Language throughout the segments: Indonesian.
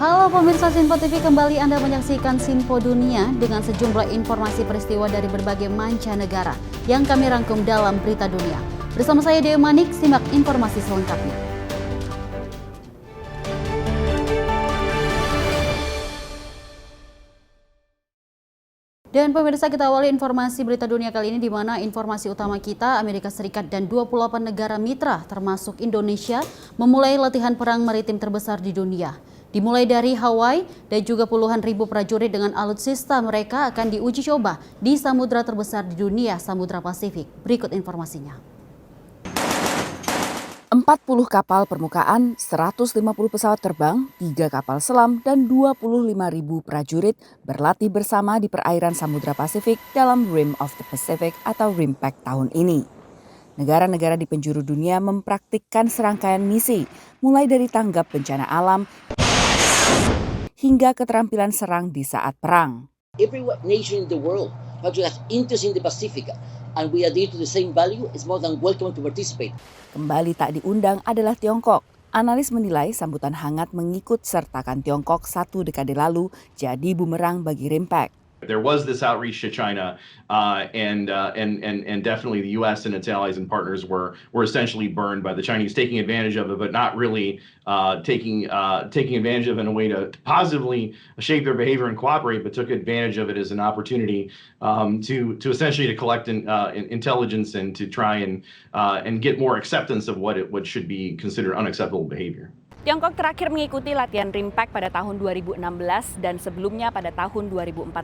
Halo pemirsa Sinpo TV, kembali Anda menyaksikan Sinpo Dunia dengan sejumlah informasi peristiwa dari berbagai mancanegara yang kami rangkum dalam Berita Dunia. Bersama saya Dewi Manik, simak informasi selengkapnya. Dan pemirsa, kita awali informasi Berita Dunia kali ini di mana informasi utama kita, Amerika Serikat dan 28 negara mitra termasuk Indonesia memulai latihan perang maritim terbesar di dunia. Dimulai dari Hawaii dan juga puluhan ribu prajurit dengan alutsista mereka akan diuji coba di samudra terbesar di dunia, Samudra Pasifik. Berikut informasinya. 40 kapal permukaan, 150 pesawat terbang, 3 kapal selam, dan 25.000 prajurit berlatih bersama di perairan Samudra Pasifik dalam Rim of the Pacific atau RIMPAC tahun ini. Negara-negara di penjuru dunia mempraktikkan serangkaian misi, mulai dari tanggap bencana alam hingga keterampilan serang di saat perang. Every nation in the world has interest in the Pacific, and we adhere to the same value. It's more than welcome to participate. Kembali tak diundang adalah Tiongkok. Analis menilai sambutan hangat mengikut sertakan Tiongkok 1 dekade lalu jadi bumerang bagi RIMPAC. There was this outreach to China, and definitely the U.S. and its allies and partners were essentially burned by the Chinese taking advantage of it, but not really taking advantage of it in a way to positively shape their behavior and cooperate, but took advantage of it as an opportunity to essentially to collect intelligence and to try and get more acceptance of what should be considered unacceptable behavior. Tiongkok terakhir mengikuti latihan RIMPAC pada tahun 2016 dan sebelumnya pada tahun 2014.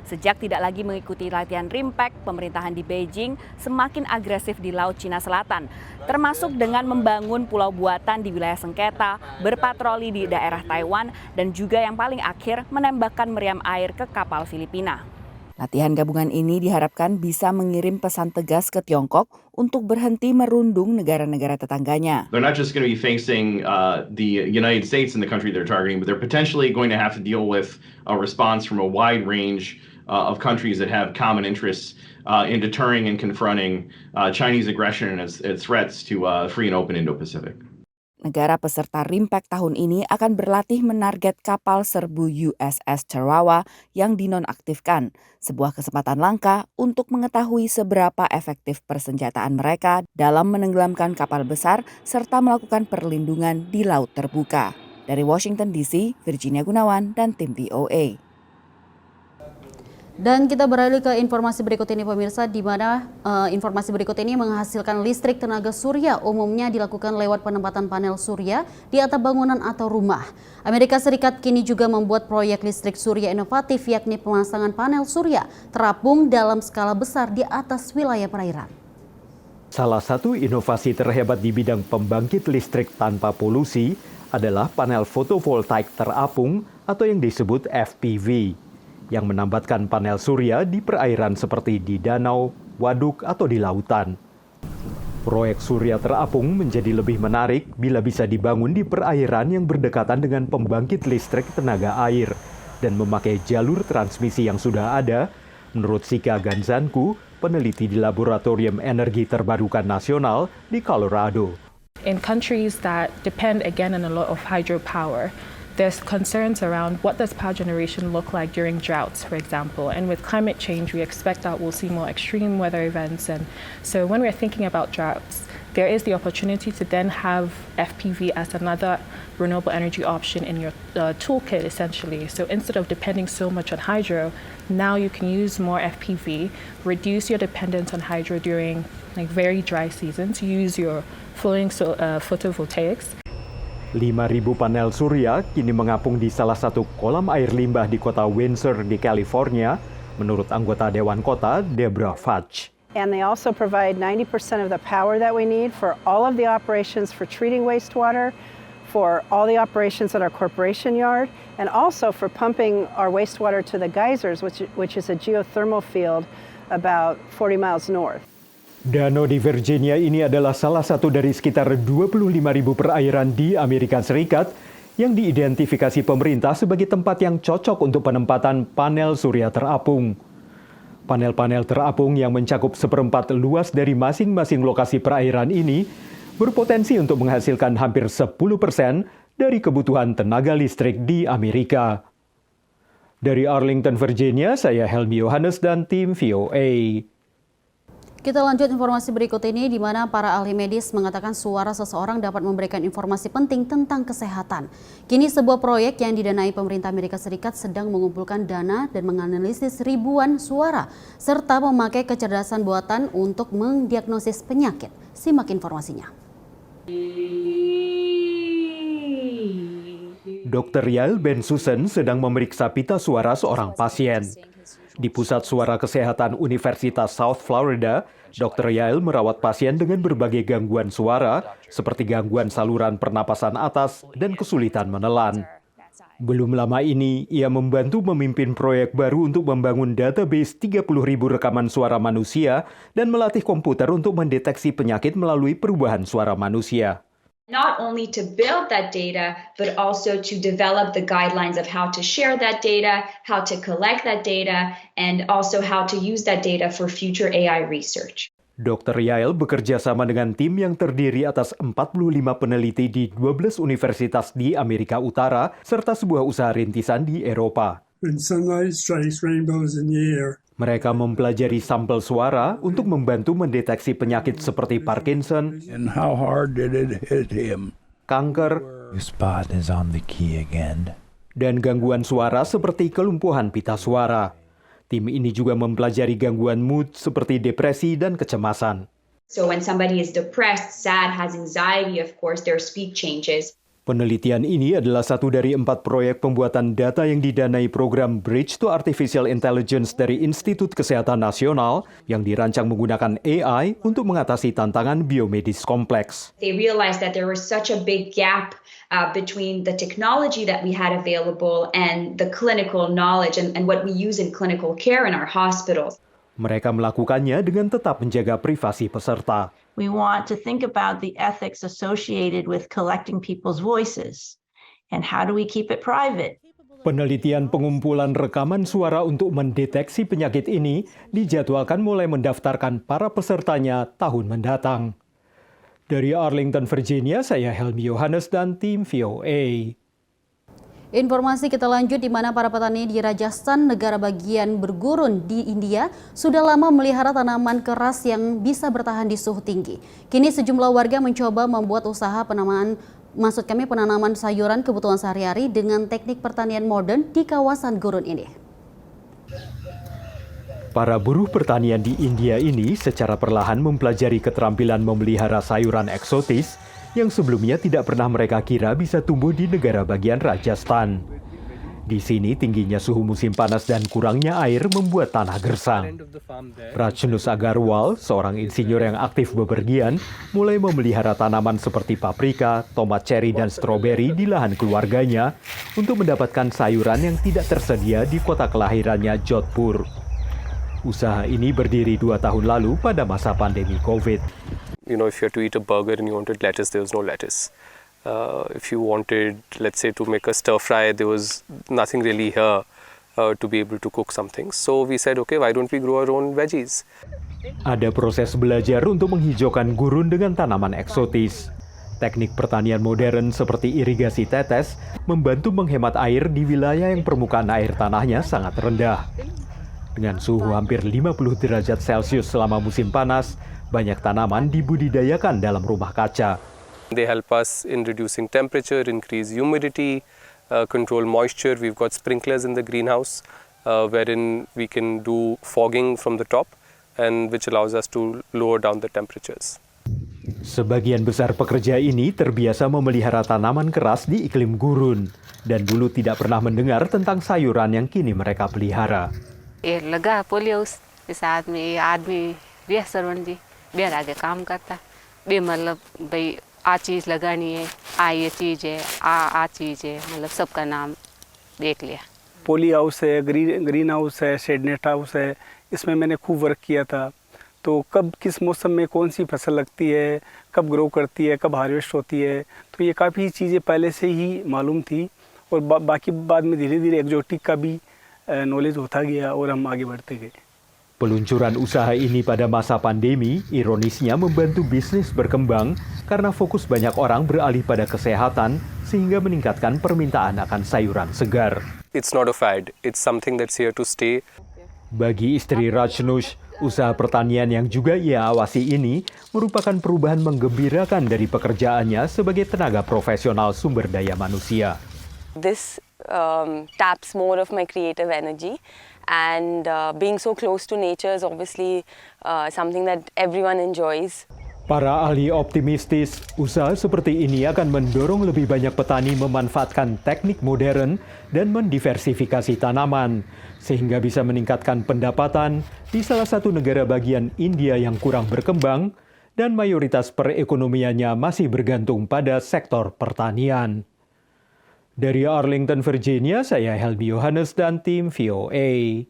Sejak tidak lagi mengikuti latihan RIMPAC, pemerintahan di Beijing semakin agresif di Laut Cina Selatan, termasuk dengan membangun pulau buatan di wilayah sengketa, berpatroli di daerah Taiwan, dan juga yang paling akhir menembakkan meriam air ke kapal Filipina. Latihan gabungan ini diharapkan bisa mengirim pesan tegas ke Tiongkok untuk berhenti merundung negara-negara tetangganya. They're not just going to be facing the United States and the country they're targeting, but they're potentially going to have to deal with a response from a wide range of countries that have common interests in deterring and confronting Chinese aggression and its threats to free and open Indo-Pacific. Negara peserta RIMPAC tahun ini akan berlatih menarget kapal serbu USS Tarawa yang dinonaktifkan, sebuah kesempatan langka untuk mengetahui seberapa efektif persenjataan mereka dalam menenggelamkan kapal besar serta melakukan perlindungan di laut terbuka. Dari Washington DC, Virginia Gunawan dan tim VOA. Dan kita beralih ke informasi berikut ini pemirsa, di mana informasi berikut ini menghasilkan listrik tenaga surya umumnya dilakukan lewat penempatan panel surya di atap bangunan atau rumah. Amerika Serikat kini juga membuat proyek listrik surya inovatif, yakni pemasangan panel surya terapung dalam skala besar di atas wilayah perairan. Salah satu inovasi terhebat di bidang pembangkit listrik tanpa polusi adalah panel fotovoltaik terapung atau yang disebut FPV. Yang menambatkan panel surya di perairan seperti di danau, waduk, atau di lautan. Proyek surya terapung menjadi lebih menarik bila bisa dibangun di perairan yang berdekatan dengan pembangkit listrik tenaga air dan memakai jalur transmisi yang sudah ada, menurut Sika Ganzanku, peneliti di Laboratorium Energi Terbarukan Nasional di Colorado. In countries that depend again on a lot of hydropower, there's concerns around what does power generation look like during droughts, for example. And with climate change, we expect that we'll see more extreme weather events. And so when we're thinking about droughts, there is the opportunity to then have FPV as another renewable energy option in your toolkit, essentially. So instead of depending so much on hydro, now you can use more FPV, reduce your dependence on hydro during very dry seasons, use your floating photovoltaics. 5.000 panel surya kini mengapung di salah satu kolam air limbah di kota Windsor di California, menurut anggota Dewan Kota Deborah Fudge. And they also provide 90% of the power that we need for all of the operations for treating wastewater, for all the operations at our corporation yard, and also for pumping our wastewater to the geysers, which is a geothermal field about 40 miles north. Danau di Virginia ini adalah salah satu dari sekitar 25.000 perairan di Amerika Serikat yang diidentifikasi pemerintah sebagai tempat yang cocok untuk penempatan panel surya terapung. Panel-panel terapung yang mencakup seperempat luas dari masing-masing lokasi perairan ini berpotensi untuk menghasilkan hampir 10% dari kebutuhan tenaga listrik di Amerika. Dari Arlington, Virginia, saya Helmi Yohanes dan tim VOA. Kita lanjut informasi berikut ini di mana para ahli medis mengatakan suara seseorang dapat memberikan informasi penting tentang kesehatan. Kini sebuah proyek yang didanai pemerintah Amerika Serikat sedang mengumpulkan dana dan menganalisis ribuan suara serta memakai kecerdasan buatan untuk mendiagnosis penyakit. Simak informasinya. Dr. Yael Ben-Susan sedang memeriksa pita suara seorang pasien. Di Pusat Suara Kesehatan Universitas South Florida, Dr. Yael merawat pasien dengan berbagai gangguan suara, seperti gangguan saluran pernapasan atas dan kesulitan menelan. Belum lama ini, ia membantu memimpin proyek baru untuk membangun database 30.000 rekaman suara manusia dan melatih komputer untuk mendeteksi penyakit melalui perubahan suara manusia. Not only to build that data, but also to develop the guidelines of how to share that data, how to collect that data, and also how to use that data for future AI research. Dr. Yael bekerja sama dengan tim yang terdiri atas 45 peneliti di 12 universitas di Amerika Utara, serta sebuah usaha rintisan di Eropa. When sunlight strikes rainbows in the air. Mereka mempelajari sampel suara untuk membantu mendeteksi penyakit seperti Parkinson, And how hard did it hit him? kanker, Spot is on the key again. dan gangguan suara seperti kelumpuhan pita suara. Tim ini juga mempelajari gangguan mood seperti depresi dan kecemasan. So when somebody is depressed, sad, has anxiety, of course, their speech changes. Penelitian ini adalah satu dari 4 proyek pembuatan data yang didanai program Bridge to Artificial Intelligence dari Institut Kesehatan Nasional yang dirancang menggunakan AI untuk mengatasi tantangan biomedis kompleks. They realized that there was such a big gap between the technology that we had available and the clinical knowledge and what we use in clinical care in our hospitals. Mereka melakukannya dengan tetap menjaga privasi peserta. We want to think about the ethics associated with collecting people's voices. And how do we keep it private? Penelitian pengumpulan rekaman suara untuk mendeteksi penyakit ini dijadwalkan mulai mendaftarkan para pesertanya tahun mendatang. Dari Arlington, Virginia, saya Helmi Yohanes dan tim VOA. Informasi kita lanjut di mana para petani di Rajasthan, negara bagian bergurun di India, sudah lama memelihara tanaman keras yang bisa bertahan di suhu tinggi. Kini sejumlah warga mencoba membuat usaha penanaman sayuran kebutuhan sehari-hari dengan teknik pertanian modern di kawasan gurun ini. Para buruh pertanian di India ini secara perlahan mempelajari keterampilan memelihara sayuran eksotis yang sebelumnya tidak pernah mereka kira bisa tumbuh di negara bagian Rajasthan. Di sini tingginya suhu musim panas dan kurangnya air membuat tanah gersang. Rajnus Agarwal, seorang insinyur yang aktif bepergian, mulai memelihara tanaman seperti paprika, tomat ceri, dan stroberi di lahan keluarganya untuk mendapatkan sayuran yang tidak tersedia di kota kelahirannya Jodhpur. Usaha ini berdiri 2 tahun lalu pada masa pandemi COVID. You know, if you had to eat a burger and you wanted lettuce, there was no lettuce. If you wanted, let's say, to make a stir fry, there was nothing really here to be able to cook something. So we said, okay, why don't we grow our own veggies? Ada proses belajar untuk menghijaukan gurun dengan tanaman eksotis. Teknik pertanian modern seperti irigasi tetes membantu menghemat air di wilayah yang permukaan air tanahnya sangat rendah. Dengan suhu hampir 50 derajat Celcius selama musim panas, banyak tanaman dibudidayakan dalam rumah kaca. They help us in reducing temperature, increase humidity, control moisture. We've got sprinklers in the greenhouse wherein we can do fogging from the top and which allows us to lower down the temperatures. Sebagian besar pekerja ini terbiasa memelihara tanaman keras di iklim gurun dan dulu tidak pernah mendengar tentang sayuran yang kini mereka pelihara. लगा पोलियो इस आदमी बे सरवण जी बे आगे काम करता बे मतलब भाई आ चीज़ लगानी है ये चीज़ है आ चीज़ है मतलब सबका नाम देख लिया। पोली हाउस है, ग्रीन हाउस है, शेड नेट हाउस है, इसमें मैंने खूब वर्क किया था। तो कब किस मौसम में कौन सी फसल लगती है, कब ग्रो करती है, कब हार्वेस्ट होती है, तो ये काफ़ी चीज़ें पहले से ही मालूम थी और बाकी बाद में धीरे धीरे एक्जोटिक का भी नॉलेज होता गया और हम आगे बढ़ते गए। Peluncuran usaha ini pada masa pandemi, ironisnya membantu bisnis berkembang karena fokus banyak orang beralih pada kesehatan sehingga meningkatkan permintaan akan sayuran segar. It's not a fad, it's something that's here to stay. Bagi istri Rajnush, usaha pertanian yang juga ia awasi ini merupakan perubahan menggembirakan dari pekerjaannya sebagai tenaga profesional sumber daya manusia. This taps more of my creative energy, and being so close to nature is obviously something that everyone enjoys. Para ahli optimistis, usaha seperti ini akan mendorong lebih banyak petani memanfaatkan teknik modern dan mendiversifikasi tanaman, sehingga bisa meningkatkan pendapatan di salah satu negara bagian India yang kurang berkembang dan mayoritas perekonomiannya masih bergantung pada sektor pertanian. Dari Arlington, Virginia, saya Helmi Yohanes dan tim VOA.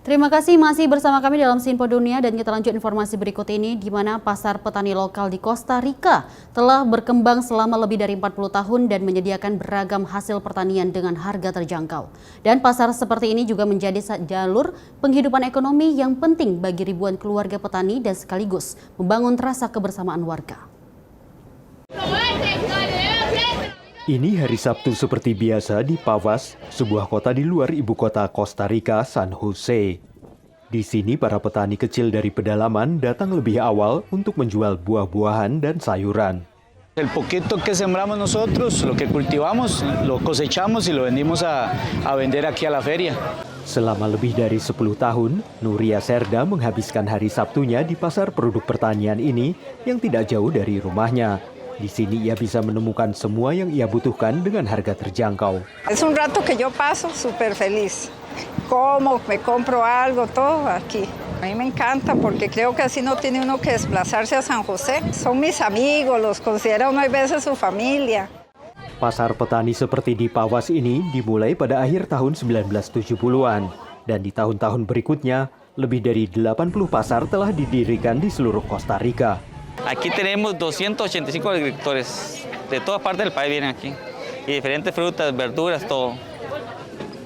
Terima kasih masih bersama kami dalam Sinpo Dunia, dan kita lanjut informasi berikut ini di mana pasar petani lokal di Costa Rica telah berkembang selama lebih dari 40 tahun dan menyediakan beragam hasil pertanian dengan harga terjangkau. Dan pasar seperti ini juga menjadi jalur penghidupan ekonomi yang penting bagi ribuan keluarga petani dan sekaligus membangun rasa kebersamaan warga. Ini hari Sabtu seperti biasa di Pavas, sebuah kota di luar ibu kota Costa Rica, San Jose. Di sini para petani kecil dari pedalaman datang lebih awal untuk menjual buah-buahan dan sayuran. El poquito que sembramos nosotros, lo que cultivamos, lo cosechamos y lo vendimos a vender aquí a la feria. Selama lebih dari 10 tahun, Nuria Serda menghabiskan hari Sabtunya di pasar produk pertanian ini yang tidak jauh dari rumahnya. Di sini ia bisa menemukan semua yang ia butuhkan dengan harga terjangkau. Es un rato que yo paso súper feliz. Como, me compro algo, todo aquí. A mí me encanta porque creo que así no tiene uno que desplazarse a San José. Son mis amigos, los considera uno a veces su familia. Pasar petani seperti di Pavas ini dimulai pada akhir tahun 1970-an. Dan di tahun-tahun berikutnya, lebih dari 80 pasar telah didirikan di seluruh Costa Rica. Aquí tenemos 285 agricultores, de todas partes del país vienen aquí, y diferentes frutas, verduras, todo.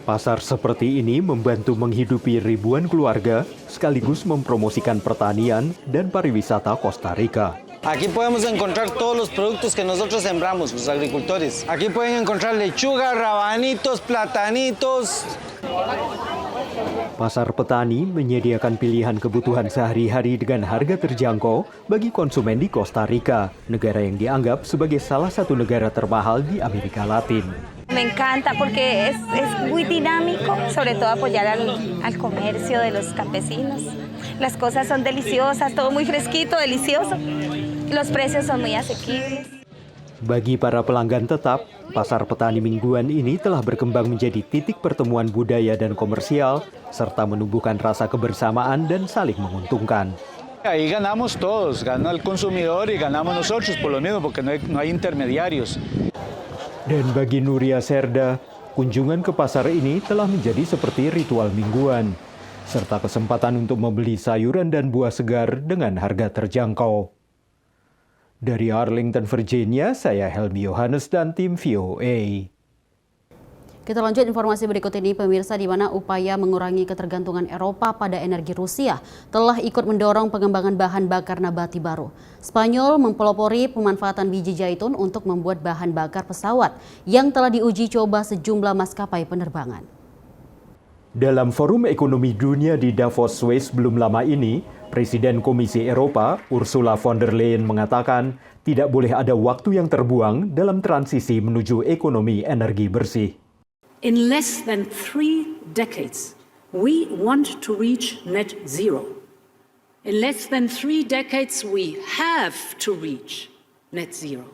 Pasar seperti ini membantu menghidupi ribuan keluarga, sekaligus mempromosikan pertanian dan pariwisata Costa Rica. Aquí podemos encontrar todos los productos que nosotros sembramos, los agricultores. Aquí pueden encontrar lechuga, rabanitos, platanitos. Pasar petani menyediakan pilihan kebutuhan sehari-hari dengan harga terjangkau bagi konsumen di Costa Rica, negara yang dianggap sebagai salah satu negara termahal di Amerika Latin. Me encanta porque es muy dinámico, sobre todo apoyar al comercio de los campesinos. Las cosas son deliciosas, todo muy fresquito, delicioso. Los precios son muy asequibles. Bagi para pelanggan tetap, pasar petani mingguan ini telah berkembang menjadi titik pertemuan budaya dan komersial, serta menumbuhkan rasa kebersamaan dan saling menguntungkan. Ahí ganamos todos, gana el consumidor y ganamos nosotros por lo mismo, porque no hay intermediarios. Dan bagi Nuria Serda, kunjungan ke pasar ini telah menjadi seperti ritual mingguan, serta kesempatan untuk membeli sayuran dan buah segar dengan harga terjangkau. Dari Arlington, Virginia, saya Helmi Yohanes dan tim VOA. Kita lanjut informasi berikut ini, pemirsa, di mana upaya mengurangi ketergantungan Eropa pada energi Rusia telah ikut mendorong pengembangan bahan bakar nabati baru. Spanyol mempelopori pemanfaatan biji zaitun untuk membuat bahan bakar pesawat yang telah diuji coba sejumlah maskapai penerbangan. Dalam Forum Ekonomi Dunia di Davos, Swiss belum lama ini, Presiden Komisi Eropa, Ursula von der Leyen mengatakan tidak boleh ada waktu yang terbuang dalam transisi menuju ekonomi energi bersih. In less than 3 decades, we want to reach net zero. In less than 3 decades, we have to reach net zero.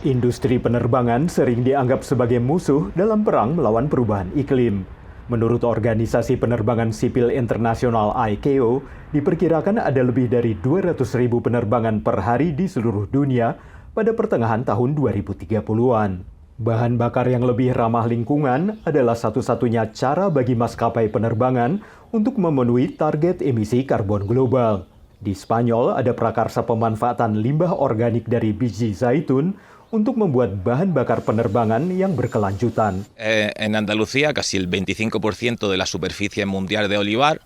Industri penerbangan sering dianggap sebagai musuh dalam perang melawan perubahan iklim. Menurut Organisasi Penerbangan Sipil Internasional ICAO, diperkirakan ada lebih dari 200.000 penerbangan per hari di seluruh dunia pada pertengahan tahun 2030-an. Bahan bakar yang lebih ramah lingkungan adalah satu-satunya cara bagi maskapai penerbangan untuk memenuhi target emisi karbon global. Di Spanyol ada prakarsa pemanfaatan limbah organik dari biji zaitun untuk membuat bahan bakar penerbangan yang berkelanjutan. En Andalucía casi el 25% de la superficie mundial de olivar,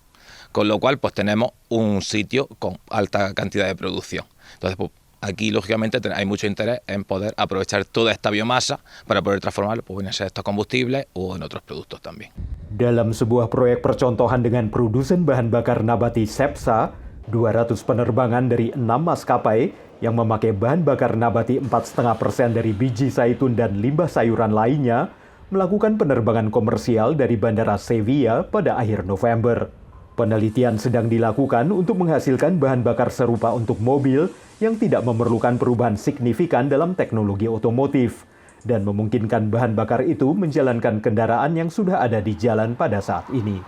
con lo cual pues tenemos un sitio con alta cantidad de producción. Entonces pues, aquí lógicamente hay mucho interés en poder aprovechar toda esta biomasa para poder transformarlo pues, en estos combustibles o en otros productos también. Dalam sebuah proyek percontohan dengan produsen bahan bakar nabati Cepsa, 200 penerbangan dari 6 maskapai yang memakai bahan bakar nabati 4,5% dari biji zaitun dan limbah sayuran lainnya melakukan penerbangan komersial dari Bandara Sevilla pada akhir November. Penelitian sedang dilakukan untuk menghasilkan bahan bakar serupa untuk mobil yang tidak memerlukan perubahan signifikan dalam teknologi otomotif dan memungkinkan bahan bakar itu menjalankan kendaraan yang sudah ada di jalan pada saat ini.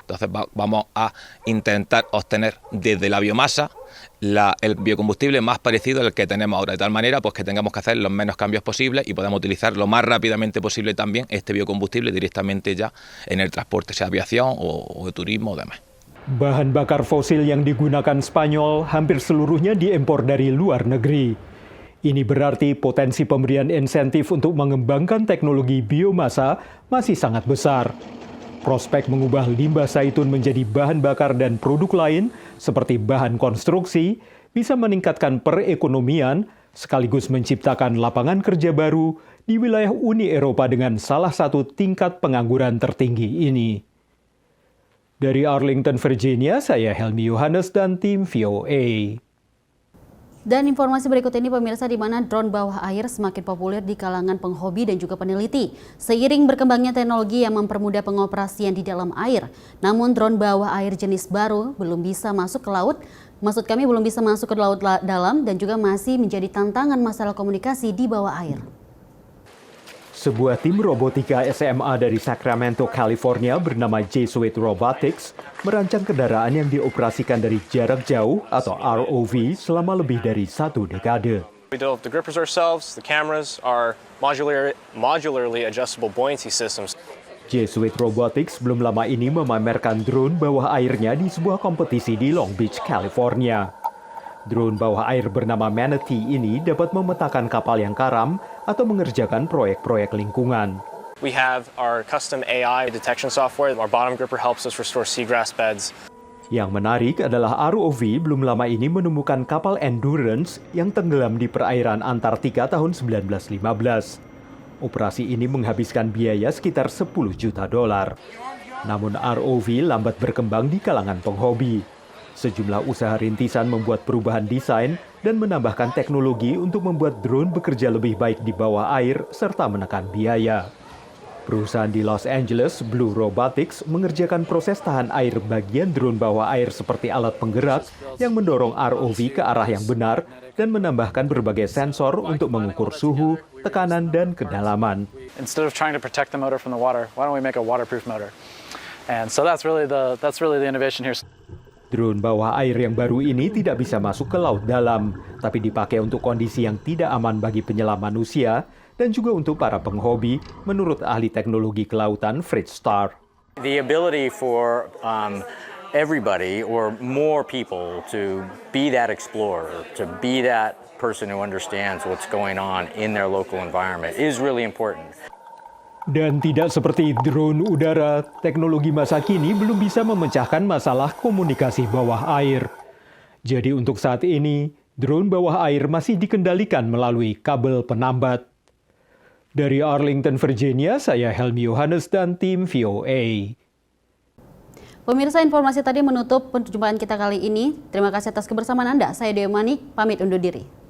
Entonces vamos a intentar obtener desde la biomasa el biocombustible más parecido al que tenemos ahora, de tal manera pues, que tengamos que hacer los menos cambios posibles y podamos utilizar lo más rápidamente posible también este biocombustible directamente ya en el transporte, sea aviación o de turismo o demás. Bahan bakar fosil yang digunakan Spanyol hampir seluruhnya diimpor dari luar negeri. Ini berarti potensi pemberian insentif untuk mengembangkan teknologi biomasa masih sangat besar. Prospek mengubah limbah zaitun menjadi bahan bakar dan produk lain seperti bahan konstruksi bisa meningkatkan perekonomian sekaligus menciptakan lapangan kerja baru di wilayah Uni Eropa dengan salah satu tingkat pengangguran tertinggi ini. Dari Arlington, Virginia, saya Helmi Yohanes dan tim VOA. Dan informasi berikut ini pemirsa, di mana drone bawah air semakin populer di kalangan penghobi dan juga peneliti. Seiring berkembangnya teknologi yang mempermudah pengoperasian di dalam air, namun drone bawah air jenis baru belum bisa masuk ke laut. Maksud kami belum bisa masuk ke laut dalam dan juga masih menjadi tantangan masalah komunikasi di bawah air. Sebuah tim robotika SMA dari Sacramento, California bernama Jesuit Robotics merancang kendaraan yang dioperasikan dari jarak jauh atau ROV selama lebih dari 1 dekade. We developed the grippers ourselves. The cameras are modularly adjustable buoyancy systems. Jesuit Robotics belum lama ini memamerkan drone bawah airnya di sebuah kompetisi di Long Beach, California. Drone bawah air bernama Manatee ini dapat memetakan kapal yang karam atau mengerjakan proyek-proyek lingkungan. We have our custom AI detection software. Our bottom gripper helps us restore seagrass beds. Yang menarik adalah ROV belum lama ini menemukan kapal Endurance yang tenggelam di perairan Antartika tahun 1915. Operasi ini menghabiskan biaya sekitar $10 juta. Namun ROV lambat berkembang di kalangan penghobi. Sejumlah usaha rintisan membuat perubahan desain dan menambahkan teknologi untuk membuat drone bekerja lebih baik di bawah air serta menekan biaya. Perusahaan di Los Angeles, Blue Robotics, mengerjakan proses tahan air bagian drone bawah air seperti alat penggerak yang mendorong ROV ke arah yang benar dan menambahkan berbagai sensor untuk mengukur suhu, tekanan, dan kedalaman. Instead of trying to protect the motor from the water, why don't we make a waterproof motor? And so that's really the innovation here. Drone bawah air yang baru ini tidak bisa masuk ke laut dalam, tapi dipakai untuk kondisi yang tidak aman bagi penyelam manusia dan juga untuk para penghobi, menurut ahli teknologi kelautan Fritz Starr. The ability for everybody or more people to be that explorer, to be that person who understands what's going on in their local environment is really important. Dan tidak seperti drone udara, teknologi masa kini belum bisa memecahkan masalah komunikasi bawah air. Jadi untuk saat ini, drone bawah air masih dikendalikan melalui kabel penambat. Dari Arlington, Virginia, saya Helmi Yohanes dan tim VOA. Pemirsa, informasi tadi menutup perjumpaan kita kali ini. Terima kasih atas kebersamaan Anda. Saya Dewi Manik, pamit undur diri.